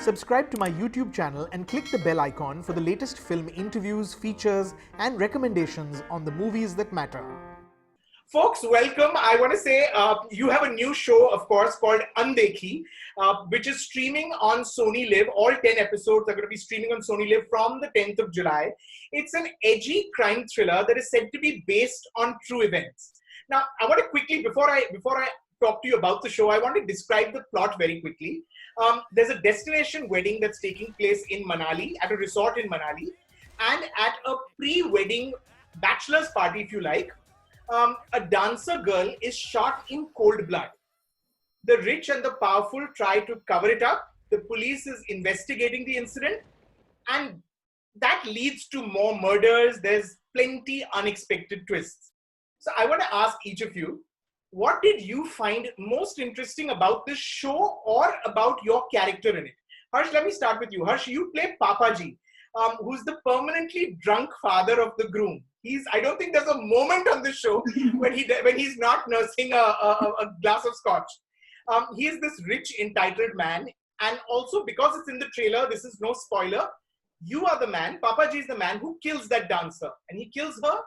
Subscribe to my YouTube channel and click the bell icon for the latest film interviews, features, and recommendations on the movies that matter. Folks, welcome. I want to say you have a new show, of course, called Undekhi, which is streaming on SonyLiv. All 10 episodes are going to be streaming on SonyLiv from the 10th of July. It's an edgy crime thriller that is said to be based on true events. Now, I want to quickly, before I talk to you about the show, I want to describe the plot very quickly. There's a destination wedding that's taking place in Manali, at a resort in Manali, and at a pre-wedding bachelor's party, if you like, a dancer girl is shot in cold blood. The rich and the powerful try to cover it up. The police is investigating the incident, and that leads to more murders. There's plenty unexpected twists. So I want to ask each of you, what did you find most interesting about this show or about your character in it? Harsh, let me start with you. Harsh, you play Papaji, who's the permanently drunk father of the groom. I don't think there's a moment on this show when he's not nursing a glass of scotch. He is this rich, entitled man. And also, because it's in the trailer, this is no spoiler. You are the man, Papaji is the man who kills that dancer. And he kills her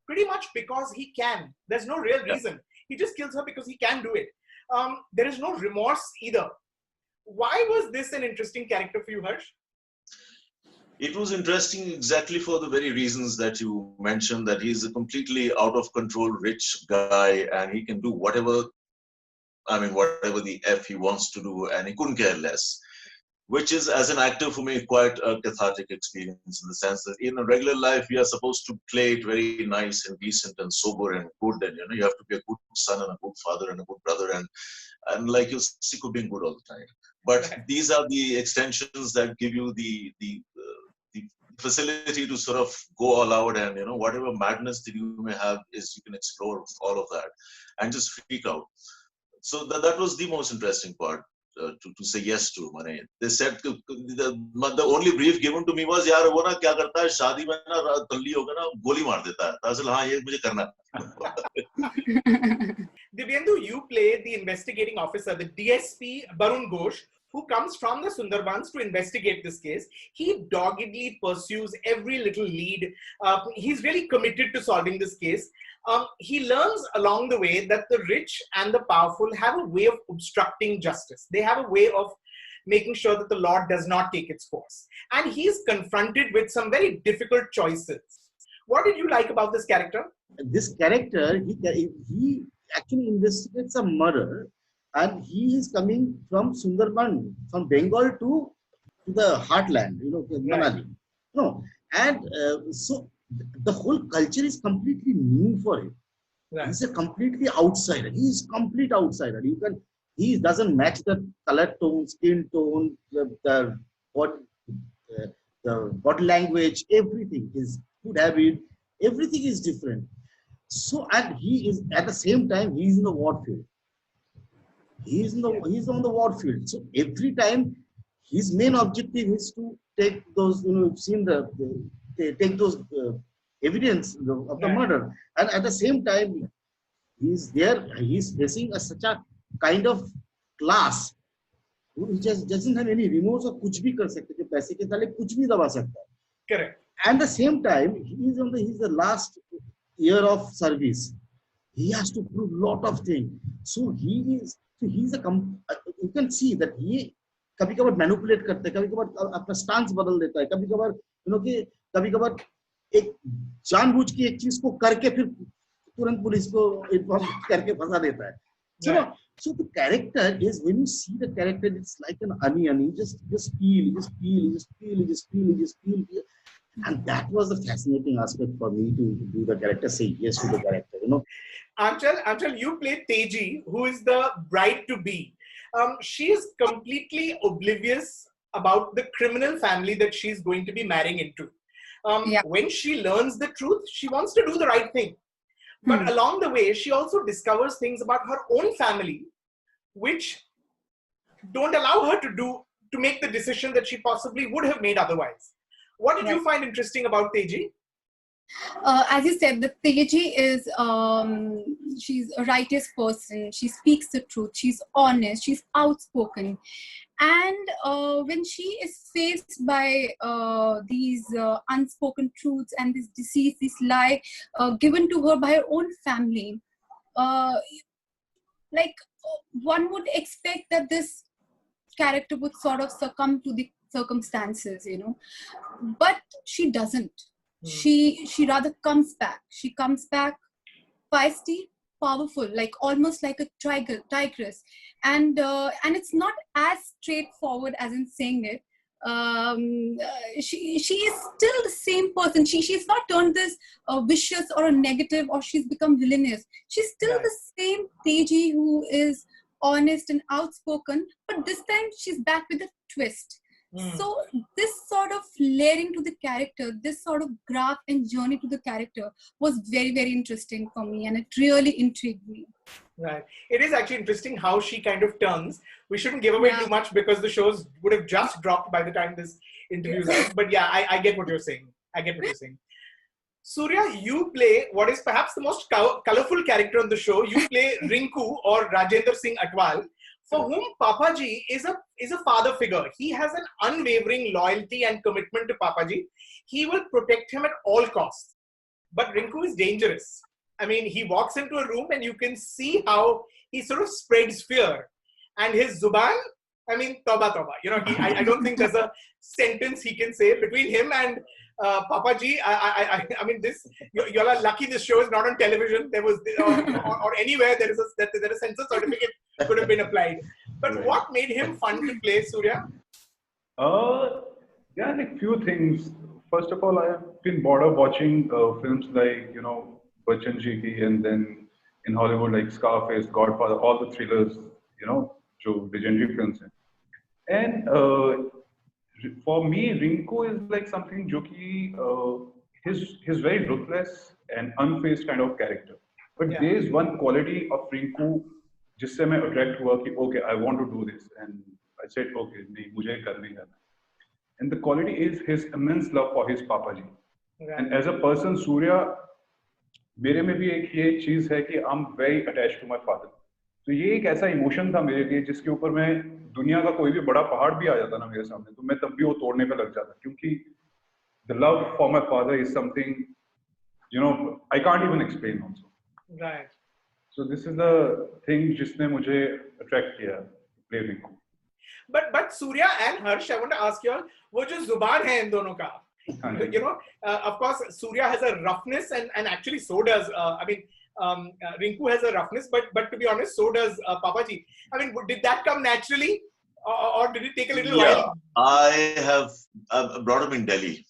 pretty much because he can. There's no real reason. He just kills her because he can do it. There is no remorse either. Why was this an interesting character for you, Harsh? It was interesting exactly for the very reasons that you mentioned, that he's a completely out of control rich guy and he can do whatever the F he wants to do, and he couldn't care less. Which is, as an actor, for me, quite a cathartic experience, in the sense that in a regular life, we are supposed to play it very nice and decent and sober and good, and you have to be a good son and a good father and a good brother, and like you're sick of being good all the time. But these are the extensions that give you the facility to sort of go all out, and whatever madness that you may have is you can explore all of that and just freak out. So that was the most interesting part. To say yes to. They said the only brief given to me was, yaar wo na kya karta hai shaadi mein na talli hoga na goli maar deta hai. I said, हाँ ये मुझे करना है. Dibyendu, you play the investigating officer, the DSP Barun Ghosh, who comes from the Sundarbans to investigate this case. He doggedly pursues every little lead. He's really committed to solving this case. He learns along the way that the rich and the powerful have a way of obstructing justice. They have a way of making sure that the law does not take its course. And he's confronted with some very difficult choices. What did you like about this character? This character, he actually investigates a murder, and he is coming from Sundarban, from Bengal to the heartland, Manali. So the whole culture is completely new for him. Right. He's a completely outsider. He is complete outsider. He doesn't match the color tone, skin tone, the body language, everything, his food habit, everything is different. So, and he is at the same time, he is in the war field. He's on the war field. So every time, his main objective is to take those, take those evidence of the murder, and at the same time he's facing such a kind of class who just doesn't have any remorse of kuch bhi kar sakte, jo paise ke tale kuch bhi daba sakta hai. Correct. And at the same time he's the last year of service. He has to prove lot of things. So he's you can see that he कभी कभार manipulate करते हैं, कभी कभार अपना stance बदल देता है, कभी कभार कभी कभार एक जानबूझ के एक चीज को करके फिर तुरंत पुलिस को इन्फॉर्म करके फंसा देता है. So the character is, when you see the character, it's like an onion. You just peel, and that was the fascinating aspect for me to do the character, say yes to the character. Anchal, you play Teji, who is the bride to be. She is completely oblivious about the criminal family that she's going to be marrying into. When she learns the truth, she wants to do the right thing. But along the way, she also discovers things about her own family, which don't allow her to make the decision that she possibly would have made otherwise. What did you find interesting about Teji? As you said, the Teji is, she's a righteous person. She speaks the truth. She's honest. She's outspoken. And when she is faced by these unspoken truths and this deceit, this lie given to her by her own family, uh, like one would expect that this character would sort of succumb to the circumstances, but she doesn't. She rather comes back. She comes back feisty, powerful, like almost like a tigress, and it's not as straightforward as in saying it. She is still the same person. She's not turned this vicious or a negative, or she's become villainous. She's still the same Teji who is honest and outspoken, but this time she's back with a twist. So this sort of layering to the character, this sort of graph and journey to the character was very, very interesting for me, and it really intrigued me. Right. It is actually interesting how she kind of turns. We shouldn't give away too much because the shows would have just dropped by the time this interview is out. But yeah, I get what you're saying. Surya, you play what is perhaps the most colorful character on the show. You play Rinku, or Rajendra Singh Atwal, for whom Papaji is a father figure. He has an unwavering loyalty and commitment to Papaji. He will protect him at all costs. But Rinku is dangerous. I mean, he walks into a room and you can see how he sort of spreads fear. And his zuban, I mean, toba toba. I don't think there's a sentence he can say between him and Papaji. I mean, this you're lucky this show is not on television. There was or anywhere there is a censor certificate could have been applied. But what made him fun to play, Surya? Yeah, like few things. First of all, I have been bored of watching films like Bachchan Ji ki, and then in Hollywood like Scarface, Godfather, all the thrillers, जो legendary films हैं. And for me, Rinku is like something जो कि he's very ruthless and unfazed kind of character. But there is one quality of Rinku जिससे मैं attract हुआ कि okay, I want to do this, and I said okay, नहीं मुझे करना ही करना. And the quality is his immense love for his Papaji. And as a person, Surya, मेरे में भी एक ये चीज है कि I'm very attached to my father. तो ये एक ऐसा इमोशन था मेरे लिए जिसके ऊपर मैं दुनिया का कोई भी बड़ा पहाड़ भी आ जाता ना मेरे सामने तो मैं तब भी वो तोड़ने पे लग जाता क्योंकि the love for my father is something I can't even explain also. Right. So this is the thing जिसने मुझे attract किया play Rinku. But Surya and Harsh, I want to ask you all, वो जो जुबान है इन दोनों का, of course, Surya has a roughness, and actually so does. Rinku has a roughness, but to be honest, so does Papaji. I mean, did that come naturally, or did it take a little while? I brought him in Delhi.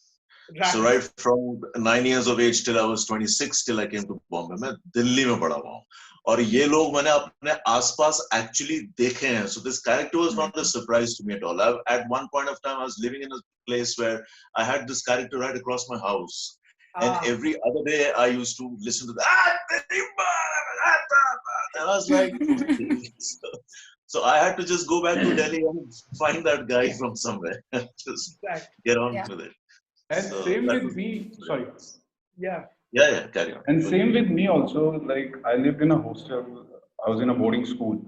Right. So right from 9 years of age till I was 26, till I came to Bombay, मैं दिल्ली में बड़ा हुआ हूँ. और ये लोग मैंने अपने आसपास actually देखे हैं. So this character was not a surprise to me at all. At one point of time, I was living in a place where I had this character right across my house. And every other day, I used to listen to that. And I was like, so I had to just go back to Delhi and find that guy from somewhere. Just get on with it. And so same with me. Sorry. Yeah, carry on. And same with me also. Like I lived in a hostel. I was in a boarding school.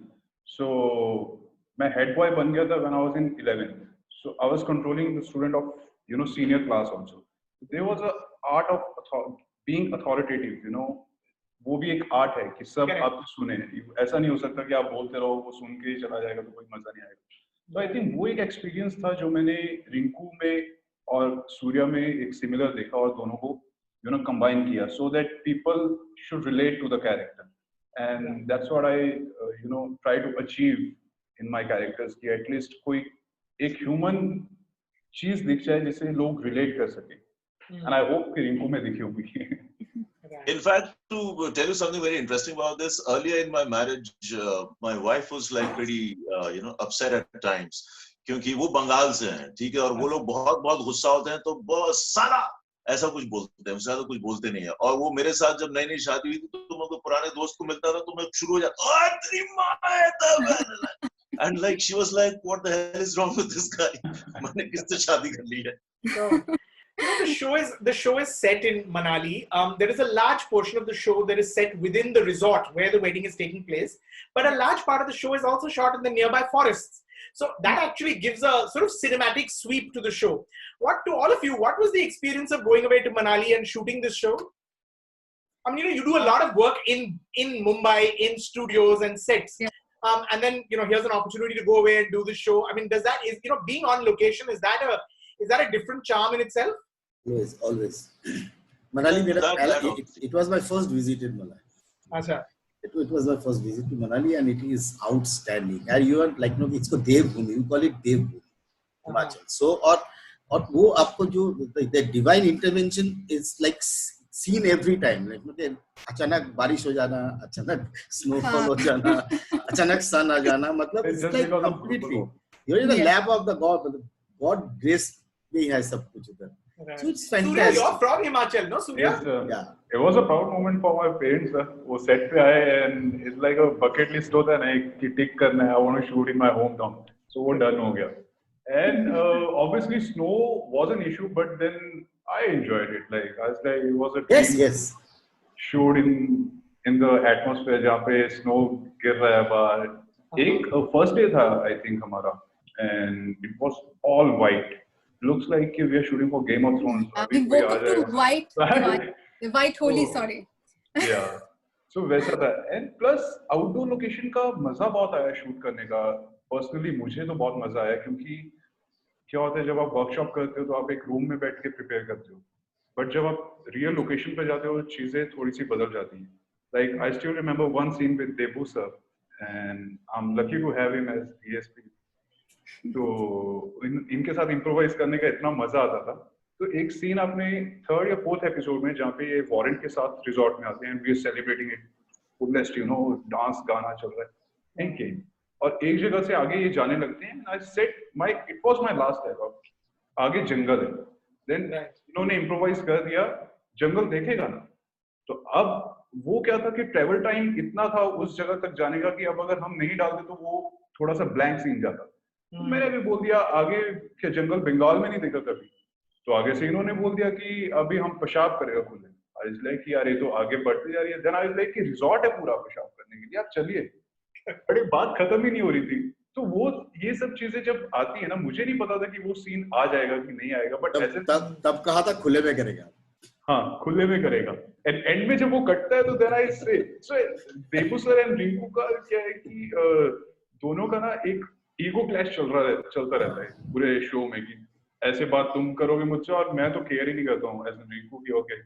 So my head boy ban gaya tha when I was in 11th. So I was controlling the student of senior class also. There was a art of being authoritative. वो भी एक art है कि सब आप सुने. ऐसा नहीं हो सकता कि आप बोलते रहो वो सुन के ही चला जाएगा तो कोई मजा नहीं आएगा. तो आई थिंक वो एक एक्सपीरियंस था जो मैंने रिंकू में और सूर्या में एक सिमिलर देखा और दोनों को कंबाइन किया so that people should relate to the character, and that's what I try to achieve in my characters कि at least कोई एक ह्यूमन चीज दिख जाए जिसे लोग रिलेट कर सके. And I hope कि रिंकू में दिखी होगी. In fact, to tell you something very interesting about this, earlier in my marriage, my wife was like pretty, upset at times. क्योंकि वो बंगाल से हैं, ठीक है, और वो लोग बहुत बहुत गुस्सा होते हैं तो बहुत सारा ऐसा कुछ बोलते हैं, उससे ज्यादा कुछ बोलते नहीं है. और वो मेरे साथ जब नई नई शादी हुई थी तो मैं पुराने दोस्त को मिलता था तो मैं शुरू हो जाता, and like she was like, what the hell is wrong with this guy? मैंने किससे शादी कर ली है? The show is set in Manali. There is a large portion of the show that is set within the resort where the wedding is taking place. But a large part of the show is also shot in the nearby forests. So that actually gives a sort of cinematic sweep to the show. To all of you, what was the experience of going away to Manali and shooting this show? I mean, you do a lot of work in Mumbai, in studios and sets. Yeah. And then, here's an opportunity to go away and do this show. I mean, being on location, is that a different charm in itself? Always, always. Manali, it was my first visit in Manali. Achha. It was my first visit to Manali, and it is outstanding. And you are like, it's called Devbhumi. You call it Devbhumi, Himachal. So, or wo aapko jo the divine intervention is like seen every time. Like, अचानक बारिश हो जाना, अचानक snowfall हो जाना, अचानक sun आ जाना. मतलब it's like completely. You're in the lap of the God. God grace में है सब कुछ उधर. Right. So it's Surya, fantastic. you're from Himachal, no, Surya? Yes, Yeah. It was a proud moment for my parents. वो set पे आए and it's like a bucket list होता है ना कि tick करना है. I want to shoot in my hometown. So वो done हो गया. And obviously snow was an issue, but then I enjoyed it. Like as it was a Yes. shoot in the atmosphere जहाँ पे snow गिर रहा है बाहर. एक first day था I think हमारा, and it was all white. Looks like we are shooting for Game of Thrones. We woke up to white holy, sorry. Yeah. So वैसा था. And plus outdoor location का मजा बहुत आया shoot करने का. Personally मुझे तो बहुत मजा आया क्योंकि क्या होता है जब आप workshop करते हो तो आप एक room में बैठ के prepare करते हो. But जब आप real location पे जाते हो चीजें थोड़ी सी बदल जाती हैं. Like I still remember one scene with Debu sir, and I'm lucky to have him as DSP. तो इनके साथ इम्प्रोवाइज करने का इतना मजा आता था. तो एक सीन आपने 3rd या 4th एपिसोड में जहाँ पे ये वारंट के साथ रिजॉर्ट में आते हैं, we are celebrating it fullest, dance गाना चल रहा है एंड गेम, और एक जगह से आगे ये जाने लगते हैं. I said it was my last dialogue, आगे जंगल है. देन इन्होंने इम्प्रोवाइज कर दिया जंगल देखेगा ना. तो अब वो क्या था कि ट्रेवल टाइम इतना था उस जगह तक जाने का कि अब अगर हम नहीं डालते तो वो थोड़ा सा ब्लैंक सीन जाता. तो मैंने भी बोल दिया आगे क्या जंगल बंगाल में नहीं देखा कभी. तो आगे से इन्होंने बोल दिया कि अभी हम पेशाब करेगा खुले. आई वाज लाइक यार ये तो आगे बढ़ती जा रही है. देन आई वाज लाइक कि रिजॉर्ट है पूरा पेशाब करने के लिए, आप चलिए. बड़ी बात खत्म ही नहीं हो रही थी. तो वो ये सब चीजें जब आती है ना, मुझे नहीं पता था कि वो सीन आ जाएगा कि नहीं आएगा. बट ऐसे तब कहा था खुले में करेगा. हाँ, खुले में करेगा. एंड में जब वो कटता है तो देन आई से सो देबू सर एंड रिंकू का क्या है कि दोनों का ना एक ईगो क्लैश चलता रहता है पूरे शो में कि ऐसे बात तुम करोगे मुझसे और मैं तो केयर ही नहीं करता हूँ एज रिंकू की. ओके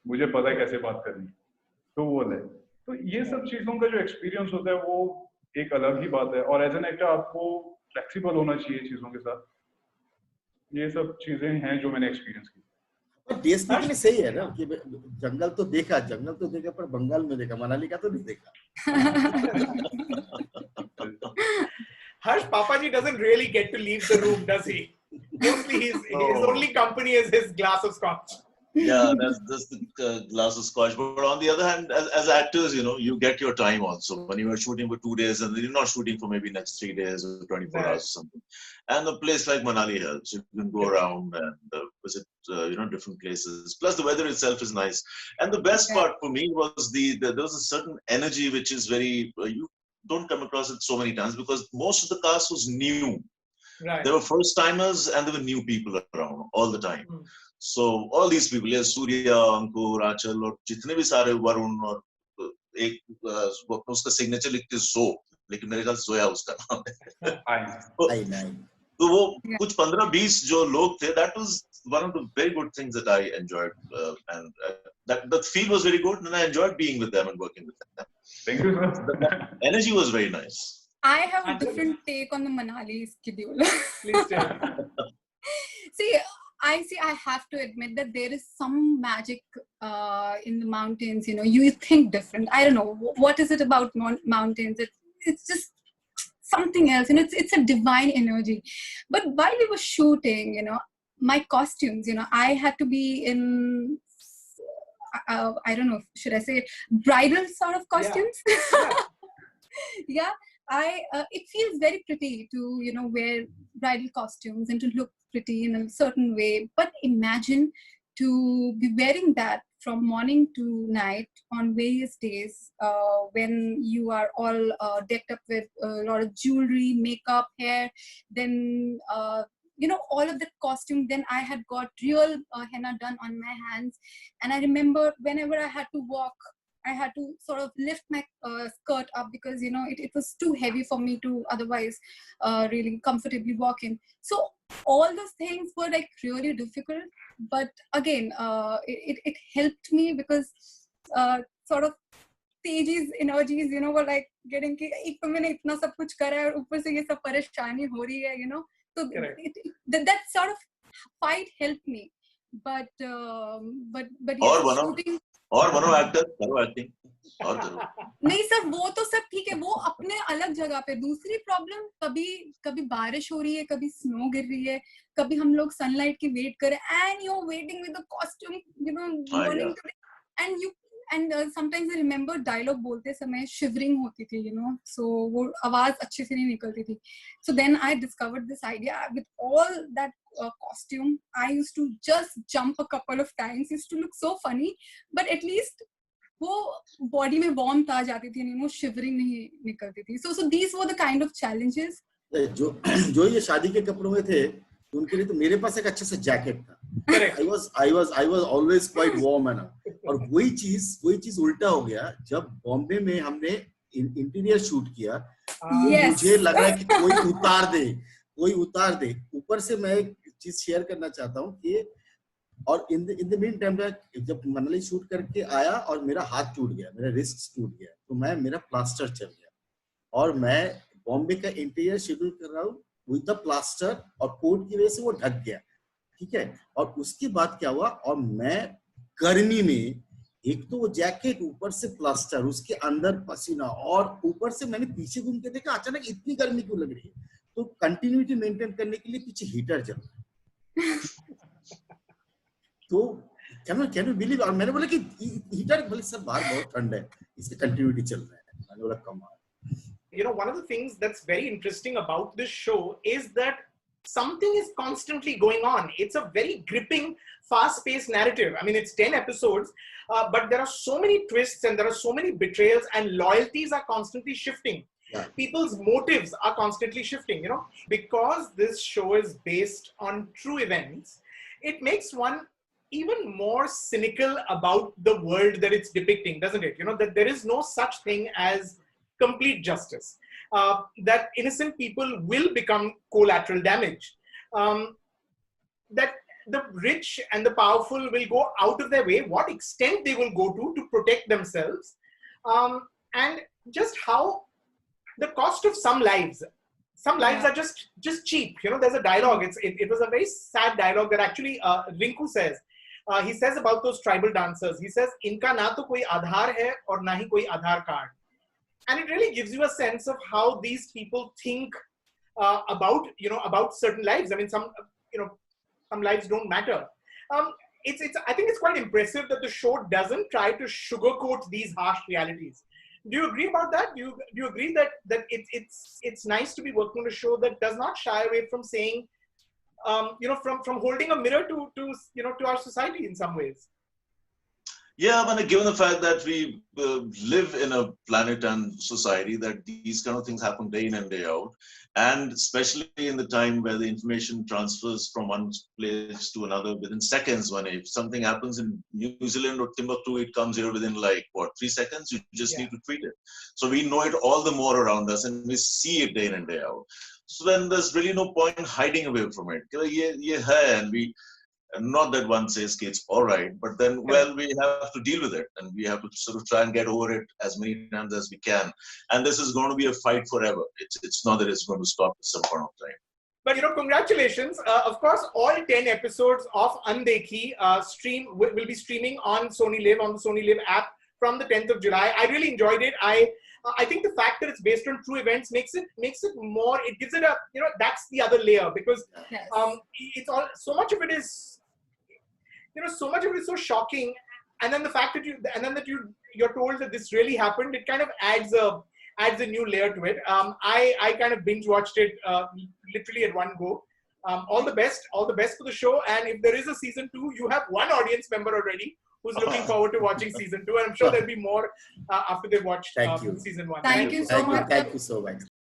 मुझे पता है कैसे बात करनी. तो वो है. तो ये सब चीजों का जो एक्सपीरियंस होता है वो एक अलग ही बात है. और एज एन एक्टर आपको फ्लेक्सिबल होना चाहिए चीजों के साथ. ये सब चीजें हैं जो मैंने एक्सपीरियंस की. डीएसपी के लिए सही है ना कि जंगल तो देखा पर बंगाल में देखा, मनाली का तो नहीं देखा. Harsh, Papaji doesn't really get to leave the room, does he? Mostly his only company is his glass of scotch. Yeah, that's the glass of scotch. But on the other hand, as actors, you get your time also. When you are shooting for 2 days and you're not shooting for maybe next 3 days or 24 hours or something. And a place like Manali helps. You can go around and visit, different places. Plus the weather itself is nice. And the best part for me was there was a certain energy which is very, you don't come across it so many times because most of the cast was new. Right. There were first timers and there were new people around all the time. So all these people, yes, Surya, Anchal, Anchal, और जितने भी सारे वरुण और एक उसका signature लिखते सो, लेकिन मेरे ख्याल सोया उसका नाम है. तो वो कुछ 15-20 जो लोग थे, that was one of the very good things that I enjoyed, and that the feel was very good, and I enjoyed being with them and working with them. Thank you, sir. The energy was very nice. I have a different take on the Manali schedule. Please tell. I have to admit that there is some magic in the mountains. You think different. I don't know what is it about mountains. It's just something else, and it's a divine energy. But while we were shooting, my costumes, I had to be in. I don't know, should I say it, bridal sort of costumes? Yeah. It feels very pretty to wear bridal costumes and to look pretty in a certain way. But imagine to be wearing that from morning to night on various days, when you are all decked up with a lot of jewelry, makeup, hair, then all of the costume. Then I had got real henna done on my hands, and I remember whenever I had to walk, I had to sort of lift my skirt up because it was too heavy for me to otherwise really comfortably walk in. So all those things were like really difficult, but again it helped me because sort of Teji's energies were like getting कि एक तो मैंने इतना सब कुछ करा है और ऊपर से ये सब परेशानी हो रही है so that sort of fight helped me, but yes, shooting और बनो एक्टर करो एक्टिंग और करो नहीं सर, वो तो सब ठीक है, वो अपने अलग जगह पे। दूसरी प्रॉब्लम, कभी बारिश हो रही है, कभी स्नो गिर रही है, कभी हम लोग सनलाइट की वेट करें and you are waiting with the costume morning and you and sometimes I remember dialogue बोलते समय शिवरिंग होती थी सो वो आवाज अच्छे से नहीं निकलती थी. So then I discovered this idea with all that costume. I used to just jump a couple of times. It used to look so funny, but at least वो body में warmth आ जाती थी, वो shivering नहीं निकलती थी. So these were the kind of challenges. जो ये शादी के कपड़ों में थे, उनके लिए तो मेरे पास एक अच्छा सा जैकेट था. I was always quite warm है ना. और वही चीज उल्टा हो गया जब बॉम्बे में हमने इंटीरियर शूट किया. मुझे लग रहा है कि कोई उतार दे. ऊपर से मैं एक चीज शेयर करना चाहता हूँ कि और इन द मीन टाइम जब मनाली शूट करके आया और मेरा हाथ टूट गया, मेरा रिस्ट टूट गया, तो मेरा प्लास्टर चल गया और मैं बॉम्बे का इंटीरियर शेड्यूल कर रहा हूँ विद द प्लास्टर और कोट की वजह से वो ढक गया. ठीक है. और उसके बाद क्या हुआ, और मैं गर्मी में एक तो वो जैकेट, ऊपर से प्लास्टर, उसके अंदर पसीना, और ऊपर से मैंने पीछे घूम के देखा अचानक इतनी गर्मी क्यों लग रही है. तो कंटिन्यूटी मेंटेन करने के लिए पीछे हीटर चल रहा है. तो कैन यू बिलीव, और मैंने बोला कि हीटर बोले सर बाहर बहुत ठंड है, इसकी कंटिन्यूटी चल रहा है. मैंने बोला come on. One of the things that's very interesting about this show is that something is constantly going on. It's a very gripping, fast-paced narrative. I mean, it's 10 episodes, but there are so many twists and there are so many betrayals, and loyalties are constantly shifting. Yeah. People's motives are constantly shifting, because this show is based on true events. It makes one even more cynical about the world that it's depicting, doesn't it? That there is no such thing as complete justice, that innocent people will become collateral damage, that the rich and the powerful will go out of their way, what extent they will go to protect themselves, and just how the cost of some lives are just cheap. There's a dialogue, it was a very sad dialogue that actually Rinku says. He says about those tribal dancers, he says inka na to koi aadhar hai aur na hi koi aadhar card. And it really gives you a sense of how these people think about certain lives. I mean, some lives don't matter. I think it's quite impressive that the show doesn't try to sugarcoat these harsh realities. Do you agree about that? Do you agree that it's nice to be working on a show that does not shy away from saying, from holding a mirror to our society in some ways? Yeah, I mean, given the fact that we live in a planet and society that these kind of things happen day in and day out, and especially in the time where the information transfers from one place to another within seconds. When if something happens in New Zealand or Timbuktu, it comes here within 3 seconds. You just need to tweet it. So we know it all the more around us, and we see it day in and day out. So then there's really no point hiding away from it. And we. Not that one says it's all right, but then, well, we have to deal with it, and we have to sort of try and get over it as many times as we can. And this is going to be a fight forever. It's not that it's going to stop at some point of time. But congratulations. Of course, all 10 episodes of Undekhi will be streaming on SonyLiv, on the SonyLiv app from the 10th of July. I really enjoyed it. I think the fact that it's based on true events makes it more. It gives it a that's the other layer, because it's all so much of it is. So much of it is so shocking, and then the fact that you're told that this really happened, it kind of adds a new layer to it. I kind of binge watched it literally at one go. All the best for the show. And if there is a season 2, you have one audience member already who's looking forward to watching season 2. And I'm sure there'll be more after they've watched season 1. Thank you so much. Thank you so much.